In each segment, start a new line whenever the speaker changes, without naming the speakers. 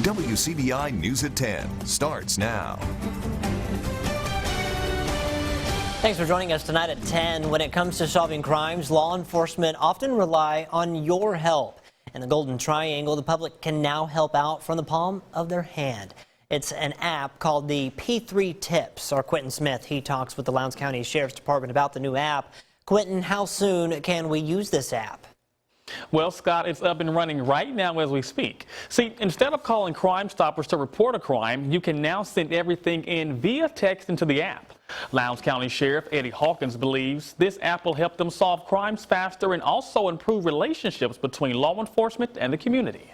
WCBI News at 10 starts now.
Thanks for joining us tonight at 10. When it comes to solving crimes, law enforcement often rely on your help. In the Golden Triangle, the public can now help out from the palm of their hand. It's an app called the P3 Tips. Our Quentin Smith, he talks with the Lowndes County Sheriff's Department about the new app. Quentin, how soon can we use this app?
Well, Scott, it's up and running right now as we speak. See, instead of calling Crime Stoppers to report a crime, you can now send everything in via text into the app. Lowndes County Sheriff Eddie Hawkins believes this app will help them solve crimes faster and also improve relationships between law enforcement and the community.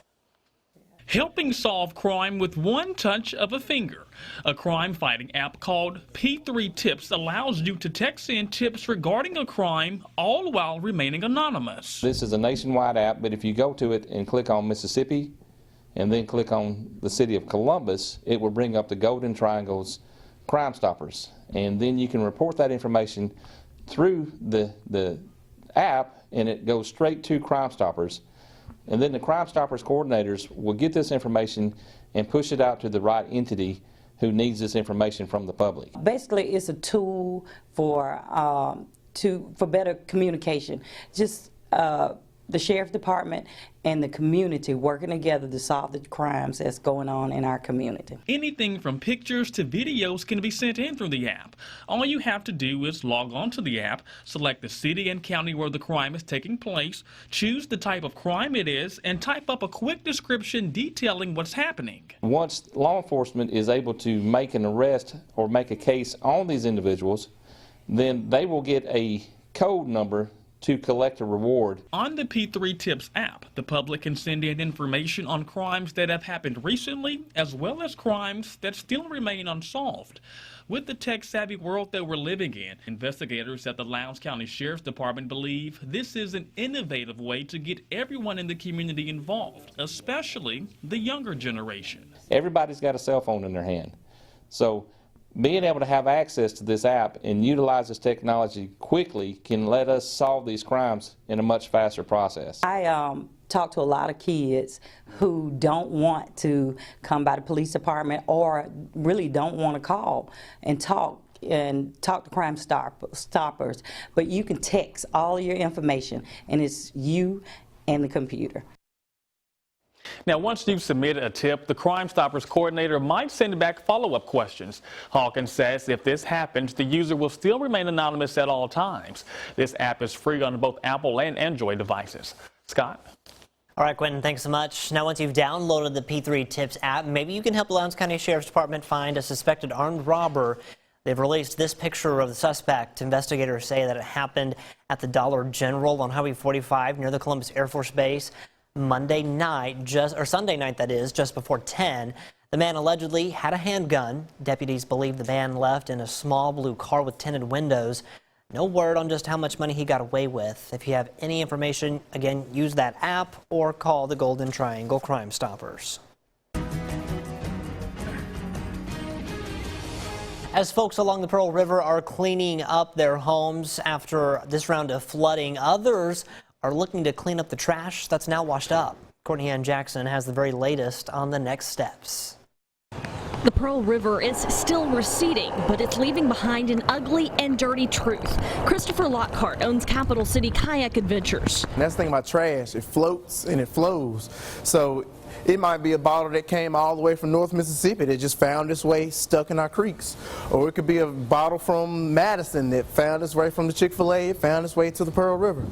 Helping solve crime with one touch of a finger. A crime-fighting app called P3 Tips allows you to text in tips regarding a crime, all while remaining anonymous.
This is a nationwide app, but if you go to it and click on Mississippi and then click on the city of Columbus, it will bring up the Golden Triangle's Crime Stoppers. And then you can report that information through the app, and it goes straight to Crime Stoppers. And then the Crime Stoppers coordinators will get this information and push it out to the right entity who needs this information from the public.
Basically, it's a tool for better communication. Just the Sheriff's Department and the community working together to solve the crimes that's going on in our community.
Anything from pictures to videos can be sent in through the app. All you have to do is log on to the app, select the city and county where the crime is taking place, choose the type of crime it is, and type up a quick description detailing what's happening.
Once law enforcement is able to make an arrest or make a case on these individuals, then they will get a code number to collect a reward.
On the P3 Tips app, the public can send in information on crimes that have happened recently, as well as crimes that still remain unsolved. With the tech-savvy world that we're living in, investigators at the Lowndes County Sheriff's Department believe this is an innovative way to get everyone in the community involved, especially the younger generation.
Everybody's got a cell phone in their hand. So being able to have access to this app and utilize this technology quickly can let us solve these crimes in a much faster process.
I talk to a lot of kids who don't want to come by the police department or really don't want to call and talk to Crime Stoppers, but you can text all your information and it's you and the computer.
Now, once you've submitted a tip, the Crime Stoppers coordinator might send back follow-up questions. Hawkins says if this happens, the user will still remain anonymous at all times. This app is free on both Apple and Android devices. Scott?
All right, Quentin, thanks so much. Now, once you've downloaded the P3 Tips app, maybe you can help the Lowndes County Sheriff's Department find a suspected armed robber. They've released this picture of the suspect. Investigators say that it happened at the Dollar General on Highway 45 near the Columbus Air Force Base. Sunday night, that is, just before 10. The man allegedly had a handgun. Deputies believe the man left in a small blue car with tinted windows. No word on just how much money he got away with. If you have any information, again, use that app or call the Golden Triangle Crime Stoppers. As folks along the Pearl River are cleaning up their homes after this round of flooding, others are looking to clean up the trash that's now washed up. Courtney Ann Jackson has the very latest on the next steps.
The Pearl River is still receding, but it's leaving behind an ugly and dirty truth. Christopher Lockhart owns Capital City Kayak Adventures.
And that's the thing about trash. It floats and it flows. So it might be a bottle that came all the way from North Mississippi that just found its way stuck in our creeks. Or it could be a bottle from Madison that found its way from the Chick-fil-A, found its way to the Pearl River.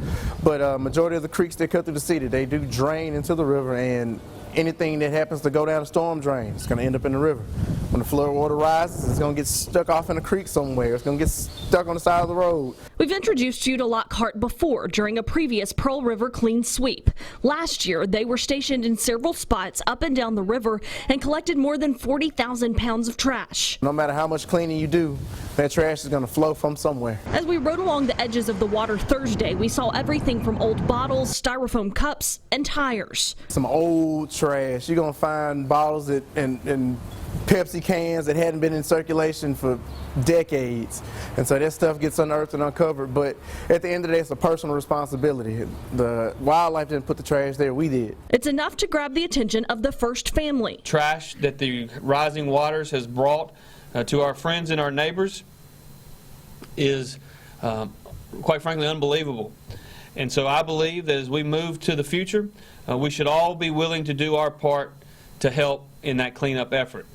But majority of the creeks that cut through the city, they do drain into the river, and anything that happens to go down a storm drain, it's going to end up in the river. When the flood water rises, it's going to get stuck off in a creek somewhere. It's going to get stuck on the side of the road.
We've introduced you to Lockhart before during a previous Pearl River clean sweep. Last year, they were stationed in several spots up and down the river and collected more than 40,000 pounds of trash.
No matter how much cleaning you do, that trash is going to flow from somewhere.
As we rode along the edges of the water Thursday, we saw everything from old bottles, styrofoam cups, and tires.
Some old trash. You're going to find bottles and Pepsi cans that hadn't been in circulation for decades. And so that stuff gets unearthed and uncovered. But at the end of the day, it's a personal responsibility. The wildlife didn't put the trash there, we did.
It's enough to grab the attention of the First family.
Trash that the rising waters has brought to our friends and our neighbors is quite frankly unbelievable. And so I believe that as we move to the future, we should all be willing to do our part to help in that cleanup effort.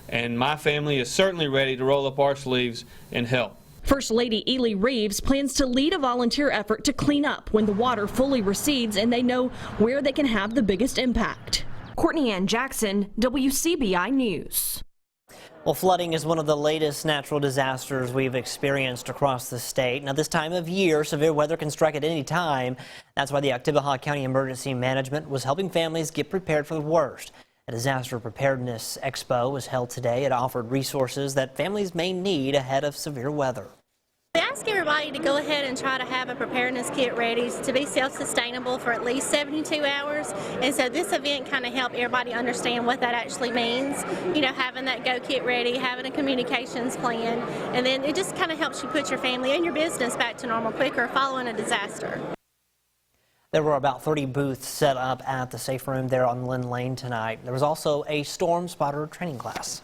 And my family is certainly ready to roll up our sleeves and help.
First Lady Ely Reeves plans to lead a volunteer effort to clean up when the water fully recedes and they know where they can have the biggest impact.
Courtney Ann Jackson, WCBI News.
Well, flooding is one of the latest natural disasters we've experienced across the state. Now, this time of year, severe weather can strike at any time. That's why the Oktibbeha County Emergency Management was helping families get prepared for the worst. A disaster preparedness expo was held today. It offered resources that families may need ahead of severe weather.
We ask everybody to go ahead and try to have a preparedness kit ready to be self-sustainable for at least 72 hours. And so this event kind of helped everybody understand what that actually means. You know, having that go kit ready, having a communications plan, and then it just kind of helps you put your family and your business back to normal quicker following a disaster.
There were about 30 booths set up at the safe room there on Lynn Lane tonight. There was also a storm spotter training class.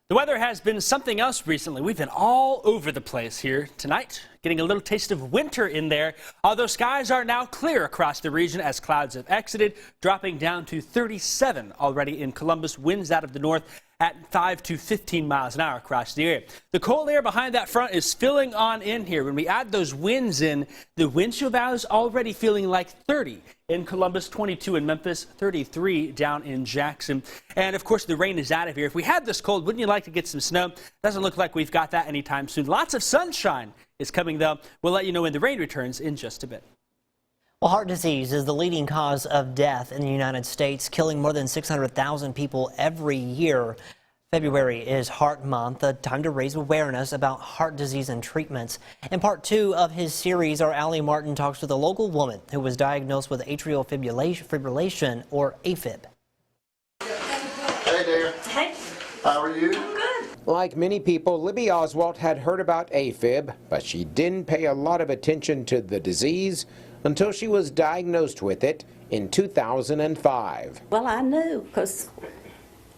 The weather has been something else recently. We've been all over the place here tonight, getting a little taste of winter in there, although skies are now clear across the region as clouds have exited, dropping down to 37 already in Columbus. Winds out of the north at 5 to 15 miles an hour across the area. The cold air behind that front is filling on in here. When we add those winds in, the wind chill value is already feeling like 30 in Columbus, 22 in Memphis, 33 down in Jackson. And of course, the rain is out of here. If we had this cold, wouldn't you like to get some snow? Doesn't look like we've got that anytime soon. Lots of sunshine is coming, though. We'll let you know when the rain returns in just a bit.
Well, heart disease is the leading cause of death in the United States, killing more than 600,000 people every year. February is Heart Month, a time to raise awareness about heart disease and treatments. In part 2 of his series, our Allie Martin talks with a local woman who was diagnosed with atrial fibrillation, or AFib.
Hey there.
Hey.
How are you?
I'm good.
Like many people, Libby Oswalt had heard about AFib, but she didn't pay a lot of attention to the disease until she was diagnosed with it in 2005.
Well, I knew because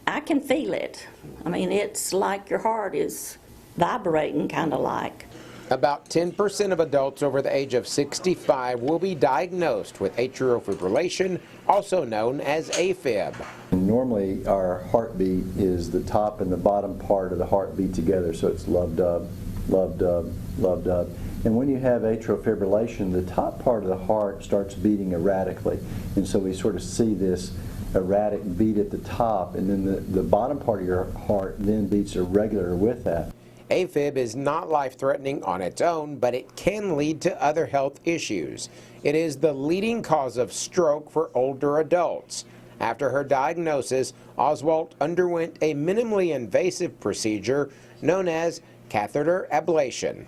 I can feel it. I mean, it's like your heart is vibrating, kind of like.
About 10% of adults over the age of 65 will be diagnosed with atrial fibrillation, also known as AFib.
Normally, our heartbeat is the top and the bottom part of the heartbeat together, so it's love-dub, love-dub, love-dub. And when you have atrial fibrillation, the top part of the heart starts beating erratically. And so we sort of see this erratic beat at the top, and then the bottom part of your heart then beats irregular with that.
AFib is not life-threatening on its own, but it can lead to other health issues. It is the leading cause of stroke for older adults. After her diagnosis, Oswalt underwent a minimally invasive procedure known as catheter ablation.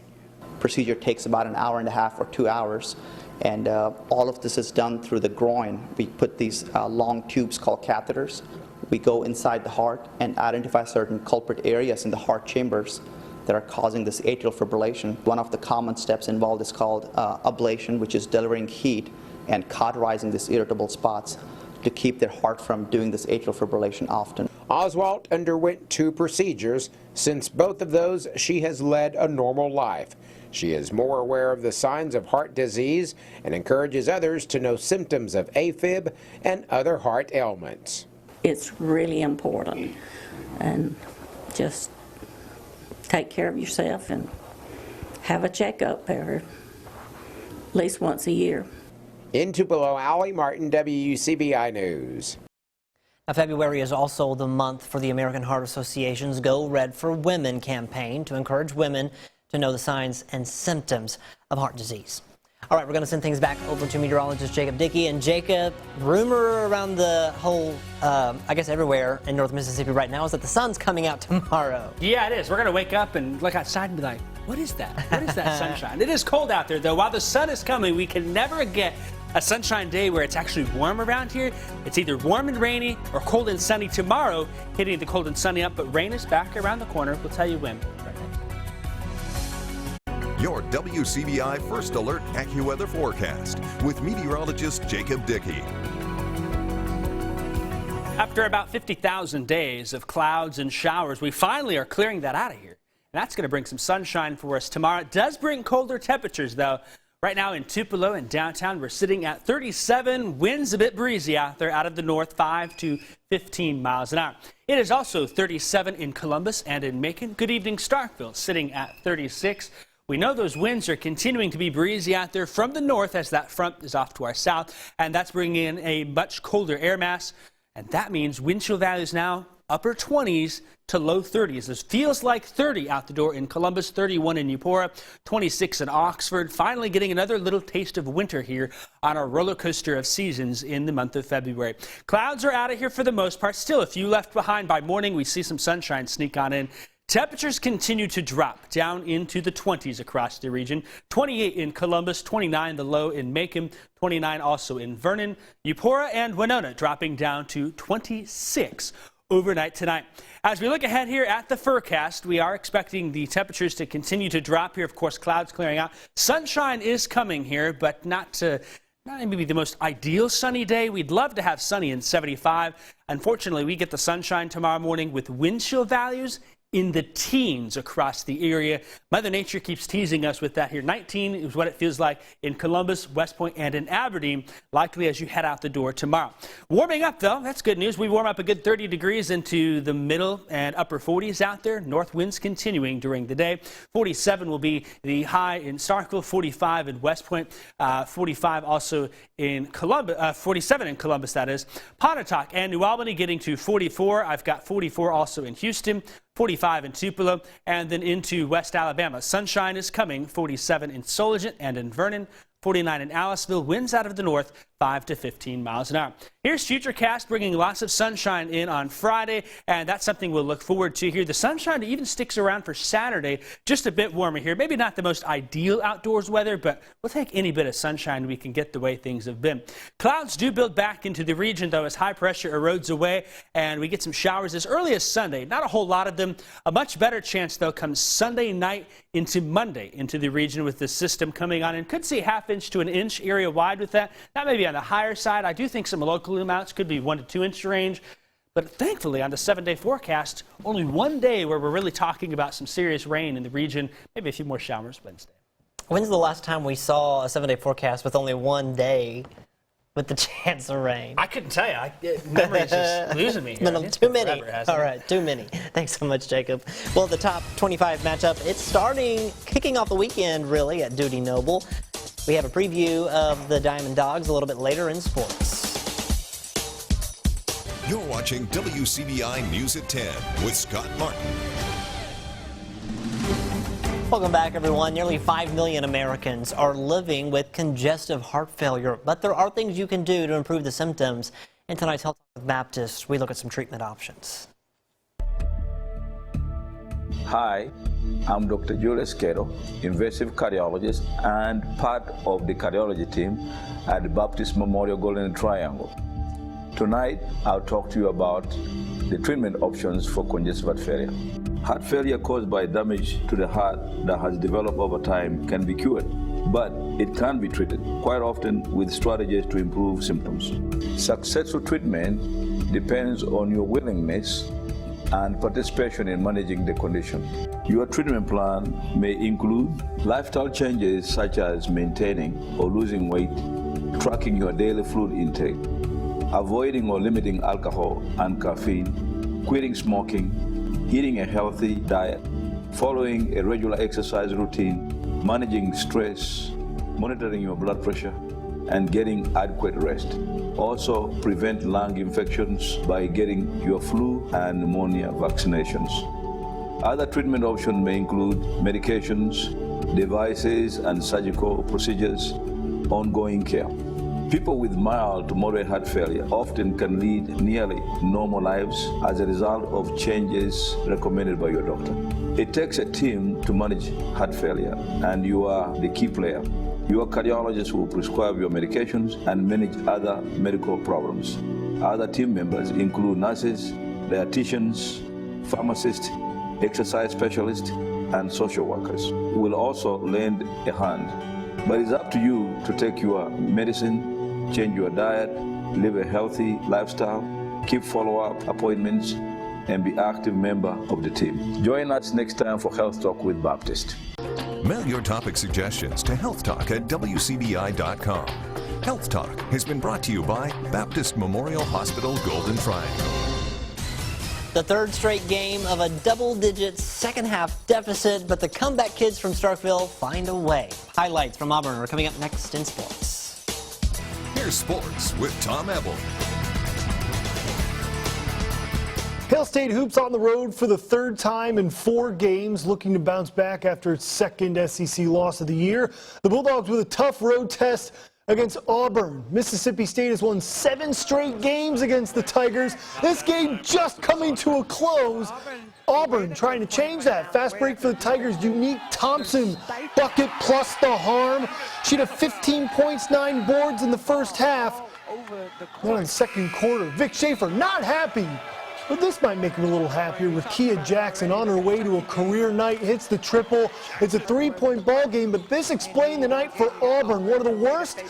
Procedure takes about an hour and a half or 2 hours, and all of this is done through the groin. We put these long tubes called catheters. We go inside the heart and identify certain culprit areas in the heart chambers that are causing this atrial fibrillation. One of the common steps involved is called ablation, which is delivering heat and cauterizing these irritable spots to keep their heart from doing this atrial fibrillation often.
Oswalt underwent 2 procedures. Since both of those, she has led a normal life. She is more aware of the signs of heart disease and encourages others to know symptoms of AFib and other heart ailments.
It's really important, and just take care of yourself and have a checkup at least once a year.
In Tupelo, Allie Martin, WCBI News.
Now, February is also the month for the American Heart Association's Go Red for Women campaign to encourage women to know the signs and symptoms of heart disease. All right, we're going to send things back over to meteorologist Jacob Dickey. And Jacob, rumor around the whole, I guess everywhere in North Mississippi right now is that the sun's coming out tomorrow.
Yeah, it is. We're going to wake up and look outside and be like, what is that? What is that sunshine? It is cold out there, though. While the sun is coming, we can never get a sunshine day where it's actually warm around here. It's either warm and rainy or cold and sunny tomorrow, hitting the cold and sunny up, but rain is back around the corner. We'll tell you when.
Your WCBI First Alert AccuWeather forecast with meteorologist Jacob Dickey.
After about 50,000 days of clouds and showers, we finally are clearing that out of here. And that's going to bring some sunshine for us tomorrow. It does bring colder temperatures, though. Right now in Tupelo and downtown, we're sitting at 37. Winds a bit breezy out there out of the north, 5 to 15 miles an hour. It is also 37 in Columbus and in Macon. Good evening, Starkville, sitting at 36. We know those winds are continuing to be breezy out there from the north as that front is off to our south, and that's bringing in a much colder air mass. And that means wind chill values now upper 20s to low 30s. This feels like 30 out the door in Columbus, 31 in Eupora, 26 in Oxford. Finally getting another little taste of winter here on our roller coaster of seasons in the month of February. Clouds are out of here for the most part. Still a few left behind. By morning, we see some sunshine sneak on in. Temperatures continue to drop down into the 20s across the region. 28 in Columbus, 29 the low in Macon, 29 also in Vernon, Eupora, and Winona dropping down to 26 overnight tonight. As we look ahead here at the forecast, we are expecting the temperatures to continue to drop here. Of course, clouds clearing out. Sunshine is coming here, but not maybe the most ideal sunny day. We'd love to have sunny in 75. Unfortunately, we get the sunshine tomorrow morning with wind chill values in the teens across the area. Mother Nature keeps teasing us with that here. 19 is what it feels like in Columbus, West Point, and in Aberdeen, likely as you head out the door tomorrow. Warming up, though, that's good news. We warm up a good 30 degrees into the middle and upper 40s out there. North winds continuing during the day. 47 will be the high in Starkville, 45 in West Point, 45 also in Columbus, 47 in Columbus, that is. Pontotoc and New Albany getting to 44. I've got 44 also in Houston, 45 in Tupelo, and then into West Alabama. Sunshine is coming, 47 in Soligent and in Vernon, 49 in Aliceville. Winds out of the north, 5 to 15 miles an hour. Here's Futurecast bringing lots of sunshine in on Friday, and that's something we'll look forward to here. The sunshine even sticks around for Saturday, just a bit warmer here. Maybe not the most ideal outdoors weather, but we'll take any bit of sunshine we can get the way things have been. Clouds do build back into the region, though, as high pressure erodes away, and we get some showers as early as Sunday. Not a whole lot of them. A much better chance, though, comes Sunday night into Monday into the region with this system coming on, and could see half-inch to an inch area wide with that. That may be on the higher side. I do think some local amounts could be 1 to 2 inch range. But thankfully, on the 7-day forecast, only one day where we're really talking about some serious rain in the region, maybe a few more showers Wednesday.
When's the last time we saw a 7-day forecast with only one day with the chance of rain?
I couldn't tell you. Memory's just losing me here.
Too many. All right, too many. Thanks so much, Jacob. Well, the top 25 matchup, it's kicking off the weekend, really, at Dudy Noble. We have a preview of the Diamond Dogs a little bit later in sports.
You're watching WCBI News at 10 with Scott Martin.
Welcome back, everyone. Nearly 5 million Americans are living with congestive heart failure, but there are things you can do to improve the symptoms. In tonight's Health Talk with Baptist, we look at some treatment options.
Hi, I'm Dr. Julius Cato, invasive cardiologist and part of the cardiology team at the Baptist Memorial Golden Triangle. Tonight, I'll talk to you about the treatment options for congestive heart failure. Heart failure caused by damage to the heart that has developed over time can be cured, but it can be treated, quite often with strategies to improve symptoms. Successful treatment depends on your willingness and participation in managing the condition. Your treatment plan may include lifestyle changes such as maintaining or losing weight, tracking your daily fluid intake, avoiding or limiting alcohol and caffeine, quitting smoking, eating a healthy diet, following a regular exercise routine, managing stress, monitoring your blood pressure, and getting adequate rest. Also, prevent lung infections by getting your flu and pneumonia vaccinations. Other treatment options may include medications, devices and surgical procedures, ongoing care. People with mild to moderate heart failure often can lead nearly normal lives as a result of changes recommended by your doctor. It takes a team to manage heart failure, and you are the key player. Your cardiologist will prescribe your medications and manage other medical problems. Other team members include nurses, dietitians, pharmacists, exercise specialists, and social workers. We'll also lend a hand. But it's up to you to take your medicine, change your diet, live a healthy lifestyle, keep follow-up appointments, and be an active member of the team. Join us next time for Health Talk with Baptist.
Mail your topic suggestions to healthtalk@wcbi.com. Health Talk has been brought to you by Baptist Memorial Hospital Golden Triangle.
The third straight game of a double-digit second-half deficit, but the comeback kids from Starkville find a way. Highlights from Auburn are coming up next in sports.
Here's sports with Tom Ebel.
Hail State hoops on the road for the third time in 4 games, looking to bounce back after its second SEC loss of the year. The Bulldogs with a tough road test against Auburn. Mississippi State has won 7 straight games against the Tigers. This game just coming to a close. Auburn trying to change that. Fast break for the Tigers. Unique Thompson bucket plus the harm. She had 15 points, 9 boards in the first half. Then in the second quarter, Vic Schaefer not happy. But this might make him a little happier with Kia Jackson on her way to a career night, hits the triple. It's a 3-point ball game, but this explained the night for Auburn, one of the worst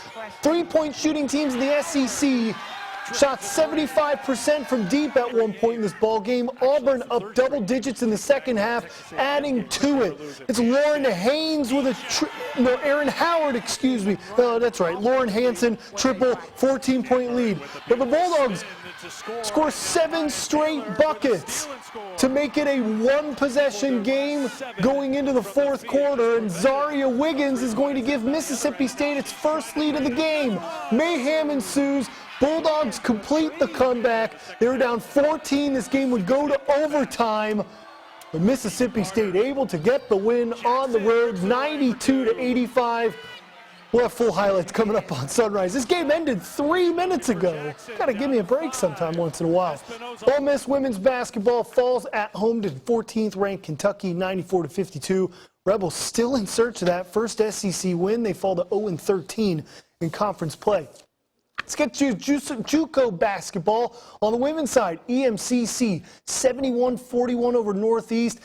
3-point shooting teams in the SEC. Shot 75% from deep at one point in this ball game. Auburn up double digits in the second half, adding to it. It's Lauren Haynes with a Aaron Howard, excuse me. That's right, Lauren Hansen, triple, 14-point lead. But the Bulldogs score 7 straight buckets to make it a 1-possession game going into the fourth quarter, and Zaria Wiggins is going to give Mississippi State its first lead of the game. Mayhem ensues. Bulldogs complete the comeback. They were down 14. This game would go to overtime. But Mississippi State able to get the win on the road, 92-85. We'll have full highlights coming up on Sunrise. This game ended 3 minutes ago. Gotta give me a break sometime once in a while. Ole Miss women's basketball falls at home to 14th ranked Kentucky, 94-52. Rebels still in search of that first SEC win. They fall to 0-13 in conference play. Let's get to JUCO basketball. On the women's side, EMCC 71-41 over Northeast.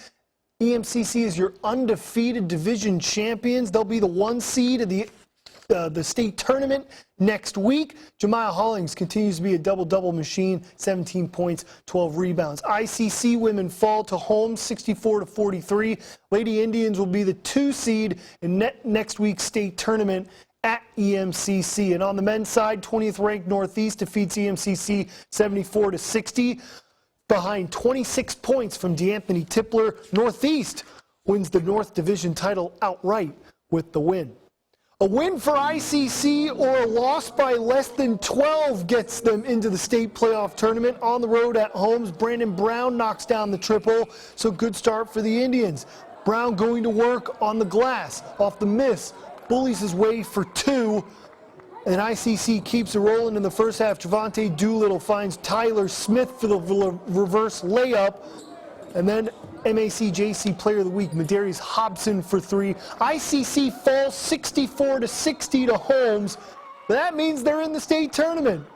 EMCC is your undefeated division champions. They'll be the 1 seed of the state tournament next week. Jemiah Hollings continues to be a double-double machine, 17 points, 12 rebounds. ICC women fall to home, 64-43. Lady Indians will be the 2 seed in next week's state tournament at EMCC. And on the men's side, 20th ranked Northeast defeats EMCC 74-60. Behind 26 points from DeAnthony Tipler, Northeast wins the North Division title outright with the win. A win for ICC or a loss by less than 12 gets them into the state playoff tournament. On the road at Holmes, Brandon Brown knocks down the triple, so good start for the Indians. Brown going to work on the glass, off the miss, bullies his way for 2. And ICC keeps it rolling in the first half. Javante Doolittle finds Tyler Smith for the reverse layup. And then MAC-JC Player of the Week, Madarius Hobson for 3. ICC falls 64-60 to Holmes. That means they're in the state tournament.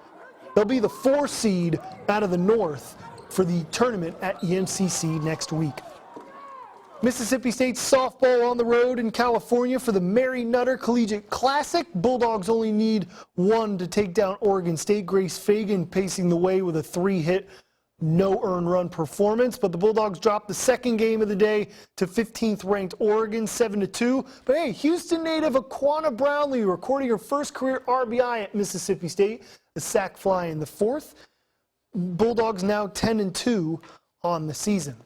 They'll be the 4 seed out of the North for the tournament at EMCC next week. Mississippi State softball on the road in California for the Mary Nutter Collegiate Classic. Bulldogs only need 1 to take down Oregon State. Grace Fagan pacing the way with a 3-hit, no earned run performance. But the Bulldogs dropped the second game of the day to 15th ranked Oregon, 7-2. But hey, Houston native Aquana Brownlee recording her first career RBI at Mississippi State. The sack fly in the 4th. Bulldogs now 10-2 on the season.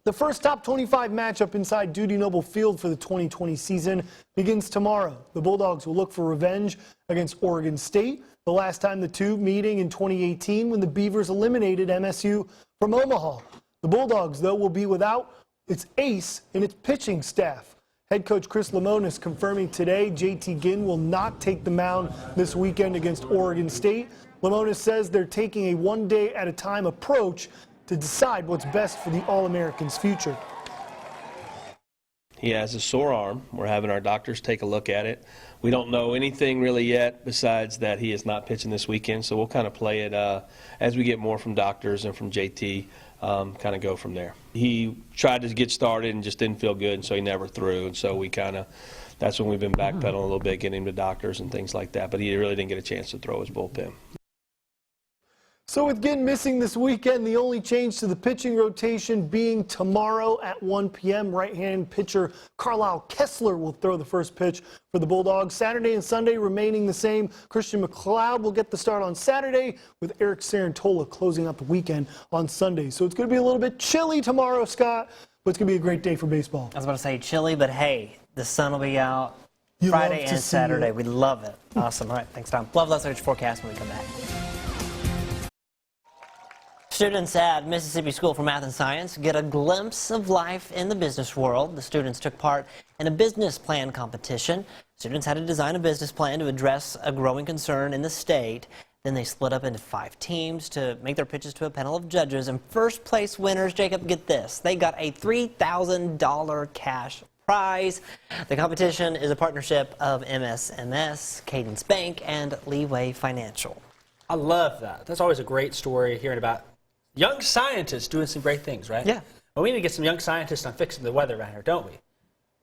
The first top 25 matchup inside Dudy Noble Field for the 2020 season begins tomorrow. The Bulldogs will look for revenge against Oregon State. The last time the two meeting in 2018 when the Beavers eliminated MSU from Omaha. The Bulldogs, though, will be without its ace in its pitching staff. Head coach Chris Lemonis confirming today JT Ginn will not take the mound this weekend against Oregon State. Lemonis says they're taking a one-day-at-a-time approach to decide what's best for the All-Americans' future.
He has a sore arm. We're having our doctors take a look at it. We don't know anything really yet besides that he is not pitching this weekend, so we'll kind of play it as we get more from doctors and from JT, kind of go from there. He tried to get started and just didn't feel good, and so he never threw, and so we kind of, that's when we've been backpedaling a little bit, getting him to doctors and things like that, but he really didn't get a chance to throw his bullpen.
So with Ginn missing this weekend, the only change to the pitching rotation being tomorrow at 1 p.m. Right-hand pitcher Carlisle Kessler will throw the first pitch for the Bulldogs. Saturday and Sunday remaining the same. Christian McLeod will get the start on Saturday, with Eric Sarantola closing out the weekend on Sunday. So it's going to be a little bit chilly tomorrow, Scott, but it's going to be a great day for baseball.
I was about to say chilly, but hey, the sun will be out
You
Friday
love to
and
see
Saturday.
it.
We love it. Awesome. All right, thanks, Tom. Love Let's Search forecast when we come back. Students at Mississippi School for Math and Science get a glimpse of life in the business world. The students took part in a business plan competition. Students had to design a business plan to address a growing concern in the state. Then they split up into 5 teams to make their pitches to a panel of judges. And first place winners, Jacob, get this, they got a $3,000 cash prize. The competition is a partnership of MSMS, Cadence Bank, and Leeway Financial.
I love that. That's always a great story, hearing about young scientists doing some great things, right?
Yeah.
Well, we need to get some young scientists on fixing the weather around here, don't we?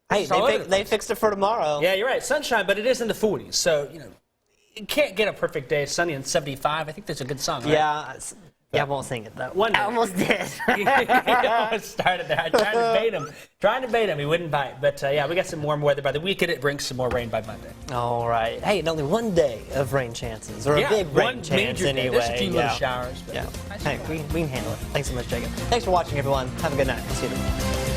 Hey, they fixed it for tomorrow.
Yeah, you're right. Sunshine, but it is in the 40s, so, you know, you can't get a perfect day, sunny and 75. I think that's a good song, right?
Yeah. Yeah, I won't sing it, though.
One day.
I almost did.
He almost started there. I tried to bait him. He wouldn't bite. But, yeah, we got some warm weather by the weekend. It brings some more rain by Monday.
All right. Hey, and only one day of rain chances, or a big rain chance anyway.
There's a few little showers. But
yeah. Hey, we can handle it. Thanks so much, Jacob. Thanks for watching, everyone. Have a good night. We'll see you tomorrow.